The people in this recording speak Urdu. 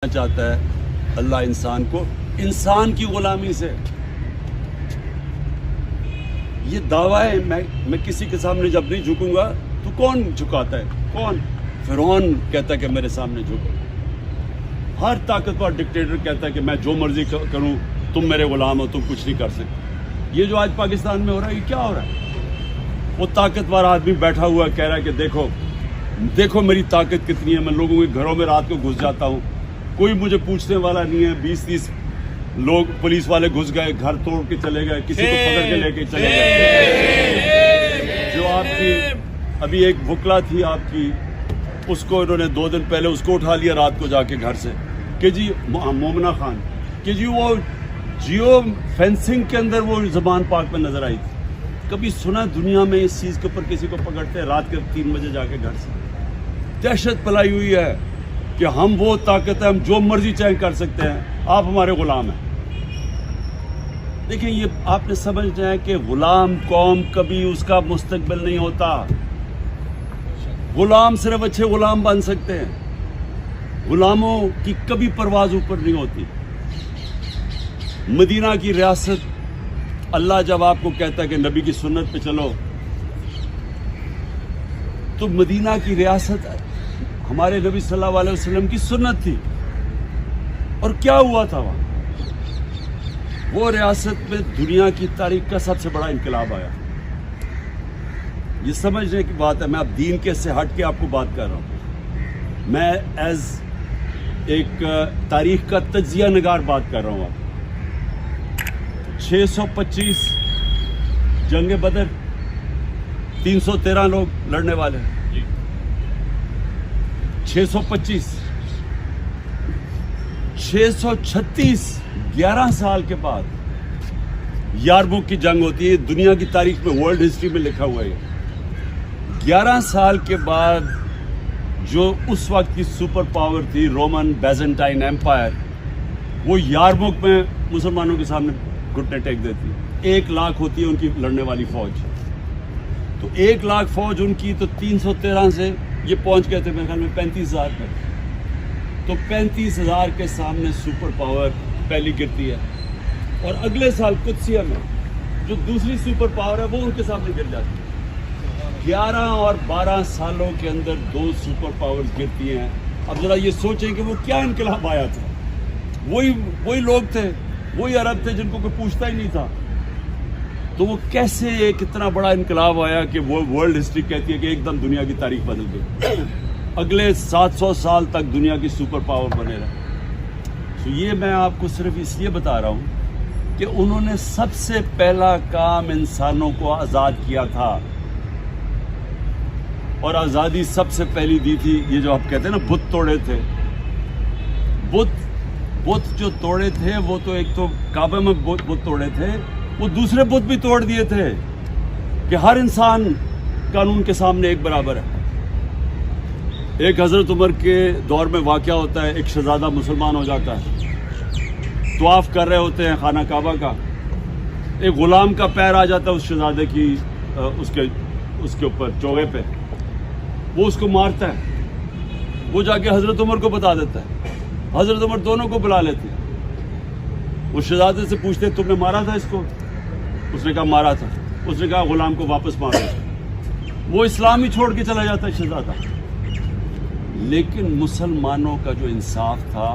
چاہتا ہے اللہ انسان کو انسان کی غلامی سے. یہ دعویٰ ہے میں کسی کے سامنے جب نہیں جھکوں گا تو کون جھکاتا ہے؟ کون؟ فرعون کہتا ہے کہ میرے سامنے جھکو. ہر طاقتور ڈکٹیٹر کہتا ہے کہ میں جو مرضی کروں، تم میرے غلام ہو، تم کچھ نہیں کر سکتے. یہ جو آج پاکستان میں ہو رہا ہے، یہ کیا ہو رہا ہے؟ وہ طاقتور آدمی بیٹھا ہوا کہہ رہا ہے کہ دیکھو میری طاقت کتنی ہے. میں لوگوں کے گھروں میں رات کو گھس جاتا ہوں، کوئی مجھے پوچھنے والا نہیں ہے. 20-30 لوگ پولیس والے گھس گئے، گھر توڑ کے چلے گئے، کسی کو پکڑ کے لے کے چلے گئے. جو آپ کی ابھی ایک وکلا تھی آپ کی، اس کو انہوں نے 2 دن پہلے اس کو اٹھا لیا رات کو جا کے گھر سے کہ جی مومنہ خان کہ جی وہ جیو فینسنگ کے اندر وہ زبان پاک میں نظر آئی تھی. کبھی سنا دنیا میں اس چیز کے اوپر کسی کو پکڑتے ہیں رات کے 3 بجے جا کے گھر سے؟ دہشت پھیلائی ہوئی ہے کہ ہم وہ طاقت ہے، ہم جو مرضی چاہے کر سکتے ہیں، آپ ہمارے غلام ہیں. دیکھیں، یہ آپ نے سمجھنا ہے کہ غلام قوم کبھی اس کا مستقبل نہیں ہوتا. غلام صرف اچھے غلام بن سکتے ہیں. غلاموں کی کبھی پرواز اوپر نہیں ہوتی. مدینہ کی ریاست، اللہ جب آپ کو کہتا ہے کہ نبی کی سنت پہ چلو، تو مدینہ کی ریاست ہمارے نبی صلی اللہ علیہ وسلم کی سنت تھی. اور کیا ہوا تھا وہاں؟ وہ ریاست میں دنیا کی تاریخ کا سب سے بڑا انقلاب آیا. یہ سمجھنے کی بات ہے. میں اب دین کے سے ہٹ کے آپ کو بات کر رہا ہوں. میں ایز ایک تاریخ کا تجزیہ نگار بات کر رہا ہوں. 625 جنگ بدر، 313 لوگ لڑنے والے ہیں. 625 636 11 سال کے بعد یارموک کی جنگ ہوتی ہے. دنیا کی تاریخ میں، ورلڈ ہسٹری میں لکھا ہوا ہے. 11 سال کے بعد جو اس وقت کی سپر پاور تھی رومن بیزنٹائن ایمپائر، وہ یارموک میں مسلمانوں کے سامنے گھٹنے ٹیک دیتی. 1 لاکھ ہوتی ہے ان کی لڑنے والی فوج. تو 1 لاکھ فوج ان کی، تو 313 سے یہ پہنچ گئے تھے میرے خیال میں 35,000 پہ. تو 35,000 کے سامنے سپر پاور پہلی گرتی ہے. اور اگلے سال قدسیہ میں جو دوسری سپر پاور ہے وہ ان کے سامنے گر جاتی ہے. 11 اور 12 سالوں کے اندر 2 سپر پاورز گرتی ہیں. اب ذرا یہ سوچیں کہ وہ کیا انقلاب آیا تھا. وہی لوگ تھے، وہی عرب تھے جن کو کوئی پوچھتا ہی نہیں تھا. تو وہ کیسے ایک اتنا بڑا انقلاب آیا کہ وہ ورلڈ ہسٹری کہتی ہے کہ ایک دم دنیا کی تاریخ بدل گئی. اگلے 700 سال تک دنیا کی سپر پاور بنے رہے. تو یہ میں آپ کو صرف اس لیے بتا رہا ہوں کہ انہوں نے سب سے پہلا کام انسانوں کو آزاد کیا تھا. اور آزادی سب سے پہلی دی تھی یہ جو آپ کہتے ہیں نا بت توڑے تھے. بت جو توڑے تھے وہ تو ایک تو کعبے میں بت توڑے تھے، وہ دوسرے بت بھی توڑ دیے تھے کہ ہر انسان قانون کے سامنے ایک برابر ہے. ایک حضرت عمر کے دور میں واقعہ ہوتا ہے، ایک شہزادہ مسلمان ہو جاتا ہے، طواف کر رہے ہوتے ہیں خانہ کعبہ کا. ایک غلام کا پیر آ جاتا ہے اس شہزادے کی اس کے اوپر چوغے پہ. وہ اس کو مارتا ہے. وہ جا کے حضرت عمر کو بتا دیتا ہے. حضرت عمر دونوں کو بلا لیتے ہیں. وہ شہزادے سے پوچھتے ہیں تم نے مارا تھا اس کو؟ اس نے کہا مارا تھا. اس نے کہا غلام کو واپس مارو. وہ اسلام ہی چھوڑ کے چلا جاتا ہے شہزادہ. لیکن مسلمانوں کا جو انصاف تھا